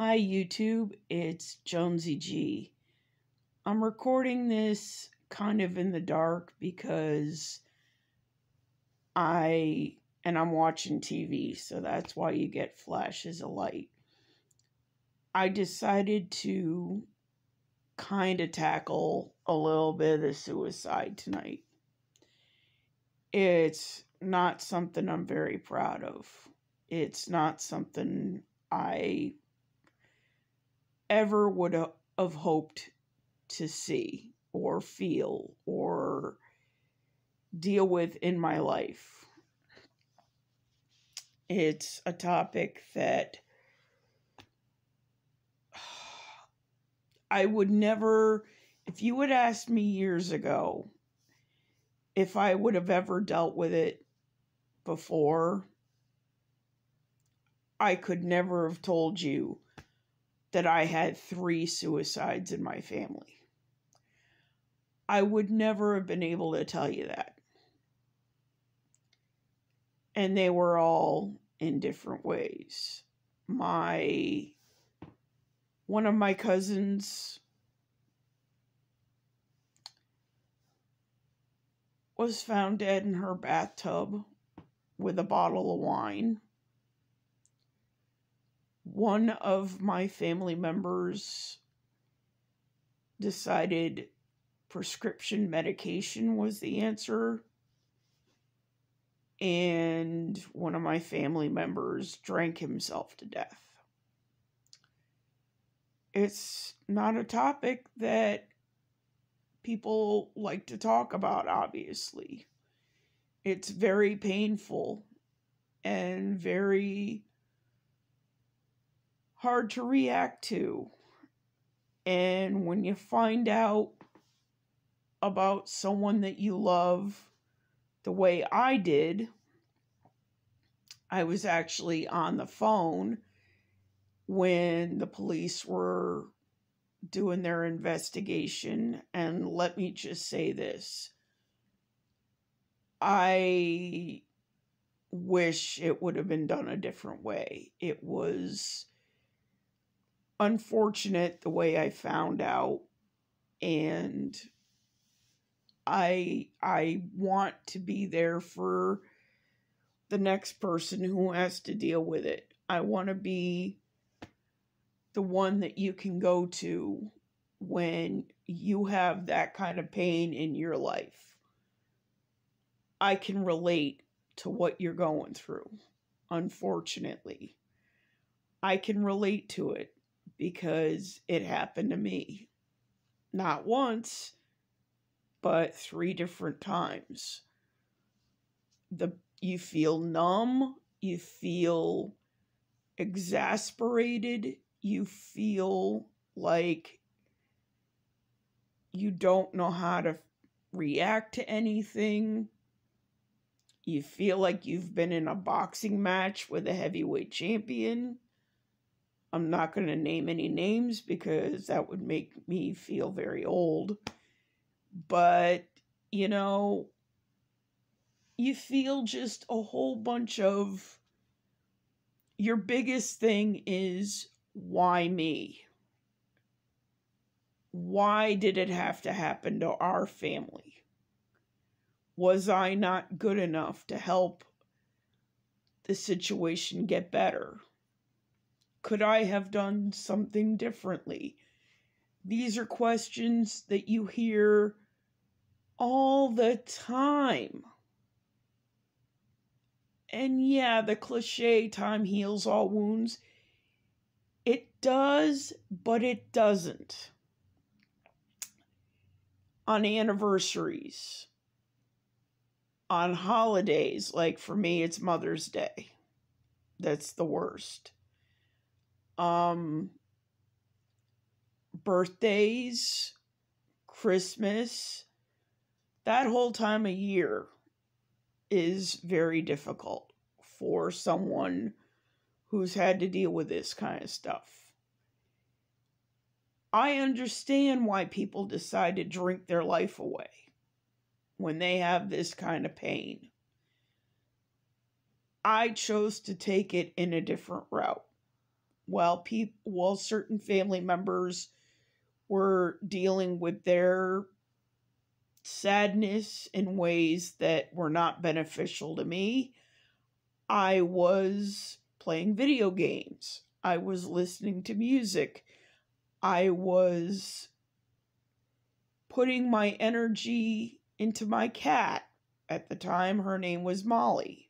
Hi YouTube, it's JonseyG. I'm recording this kind of in the dark because I'm watching TV, so that's why you get flashes of light. I decided to kind of tackle a little bit of suicide tonight. It's not something I'm very proud of. It's not something I ever would have hoped to see or feel or deal with in my life. It's a topic that I would never, if you had asked me years ago if I would have ever dealt with it before, I could never have told you that I had 3 suicides in my family. I would never have been able to tell you that. And they were all in different ways. One of my cousins was found dead in her bathtub with a bottle of wine. One of my family members decided prescription medication was the answer, and one of my family members drank himself to death. It's not a topic that people like to talk about, obviously. It's very painful and very hard to react to. And when you find out about someone that you love the way I did, I was actually on the phone when the police were doing their investigation. And let me just say this. I wish it would have been done a different way. It was unfortunate the way I found out, and I want to be there for the next person who has to deal with it. I want to be the one that you can go to when you have that kind of pain in your life. I can relate to what you're going through, unfortunately. I can relate to it because it happened to me. Not once, but 3 different times. You feel numb, you feel exasperated, you feel like you don't know how to react to anything. You feel like you've been in a boxing match with a heavyweight champion. I'm not going to name any names because that would make me feel very old. But, you feel just a whole bunch of, your biggest thing is, why me? Why did it have to happen to our family? Was I not good enough to help the situation get better? Could I have done something differently? These are questions that you hear all the time. And yeah, the cliche, time heals all wounds. It does, but it doesn't. On anniversaries, on holidays, like for me, it's Mother's Day. That's the worst. Birthdays, Christmas, that whole time of year is very difficult for someone who's had to deal with this kind of stuff. I understand why people decide to drink their life away when they have this kind of pain. I chose to take it in a different route. while certain family members were dealing with their sadness in ways that were not beneficial to me, I was playing video games. I was listening to music. I was putting my energy into my cat. At the time, her name was Molly.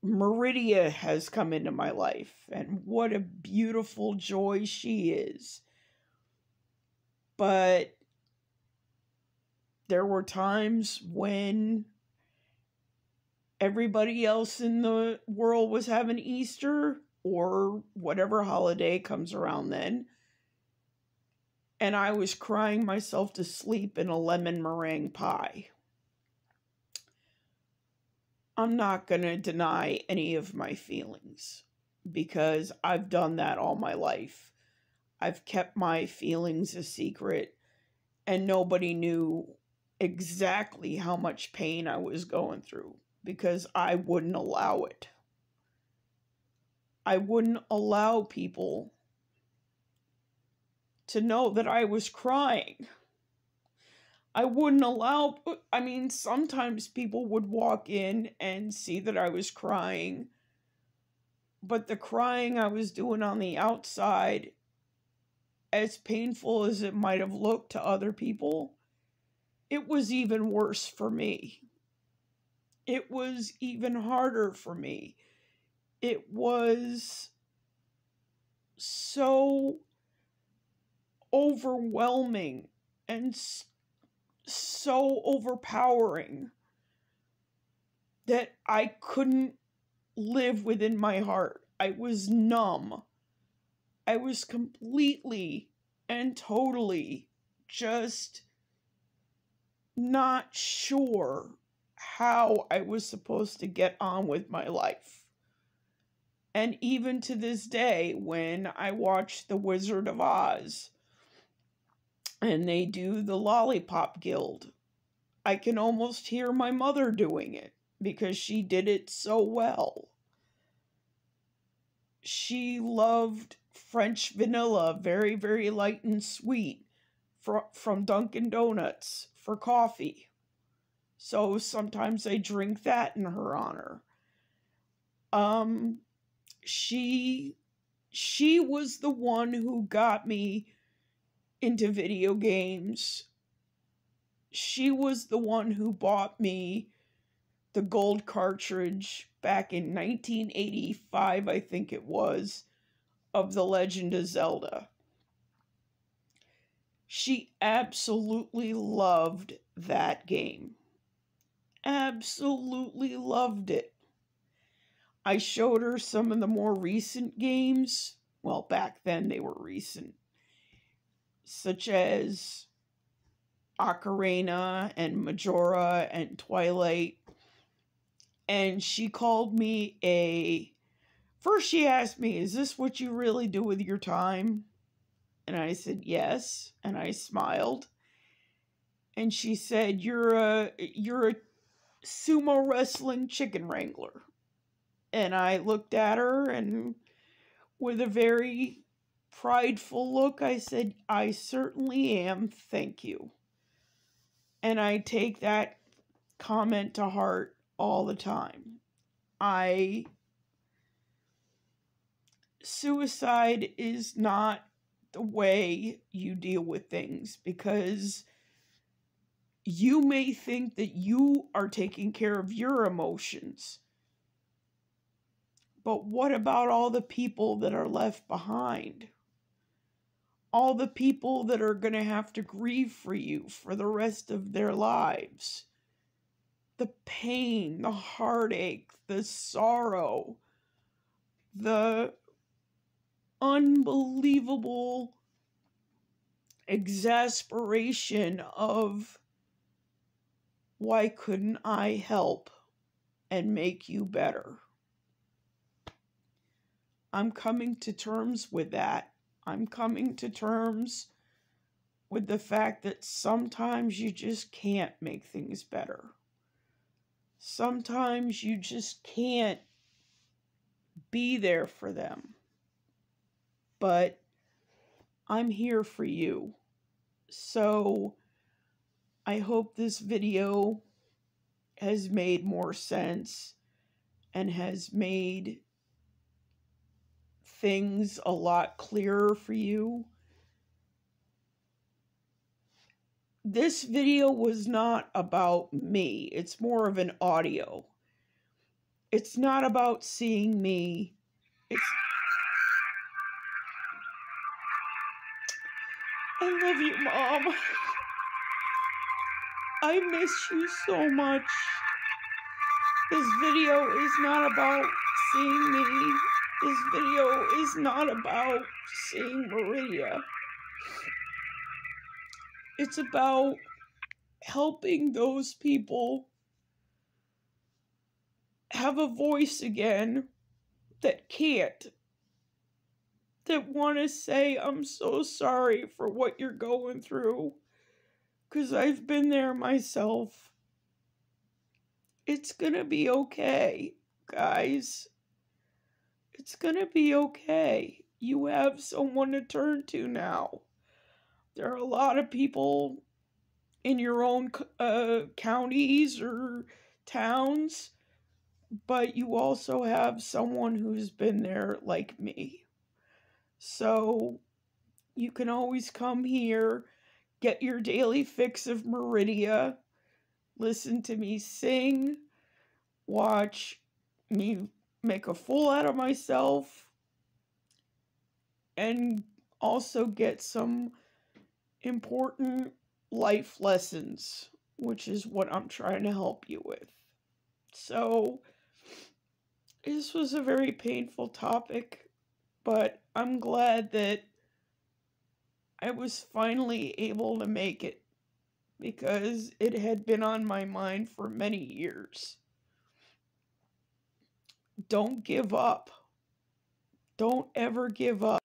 Meridia has come into my life, and what a beautiful joy she is. But there were times when everybody else in the world was having Easter or whatever holiday comes around then, and I was crying myself to sleep in a lemon meringue pie. I'm not going to deny any of my feelings because I've done that all my life. I've kept my feelings a secret, and nobody knew exactly how much pain I was going through because I wouldn't allow it. I wouldn't allow people to know that I was crying. I wouldn't allow, sometimes people would walk in and see that I was crying, but the crying I was doing on the outside, as painful as it might have looked to other people, it was even worse for me. It was even harder for me. It was so overwhelming and so overpowering that I couldn't live within my heart. I was numb. I was completely and totally just not sure how I was supposed to get on with my life. And even to this day, when I watch The Wizard of Oz and they do the Lollipop Guild, I can almost hear my mother doing it because she did it so well. She loved French vanilla, very, very light and sweet, from Dunkin' Donuts for coffee. So sometimes I drink that in her honor. She was the one who got me into video games. She was the one who bought me the gold cartridge back in 1985, I think it was, of The Legend of Zelda. She absolutely loved that game. Absolutely loved it. I showed her some of the more recent games. Well, back then they were recent. Such as Ocarina and Majora and Twilight. And she called me First she asked me, "Is this what you really do with your time?" And I said, "Yes." And I smiled. And she said, you're a sumo wrestling chicken wrangler." And I looked at her, and with a very prideful look, I said, "I certainly am, thank you." And I take that comment to heart all the time. Suicide is not the way you deal with things, because you may think that you are taking care of your emotions. But what about all the people that are left behind? All the people that are going to have to grieve for you for the rest of their lives. The pain, the heartache, the sorrow, the unbelievable exasperation of, why couldn't I help and make you better? I'm coming to terms with that. I'm coming to terms with the fact that sometimes you just can't make things better. Sometimes you just can't be there for them. But I'm here for you. So I hope this video has made more sense and has made things a lot clearer for you. This video was not about me. It's more of an audio. It's not about seeing me. I love you, Mom. I miss you so much. This video is not about seeing me. This video is not about seeing Maria. It's about helping those people have a voice again that can't. That want to say, I'm so sorry for what you're going through. Because I've been there myself. It's gonna be okay, guys. It's gonna be okay. You have someone to turn to now. There are a lot of people in your own counties or towns, but you also have someone who's been there like me. So you can always come here, get your daily fix of Meridia, listen to me sing, watch me make a fool out of myself, and also get some important life lessons, which is what I'm trying to help you with. So, this was a very painful topic, but I'm glad that I was finally able to make it, because it had been on my mind for many years. Don't give up. Don't ever give up.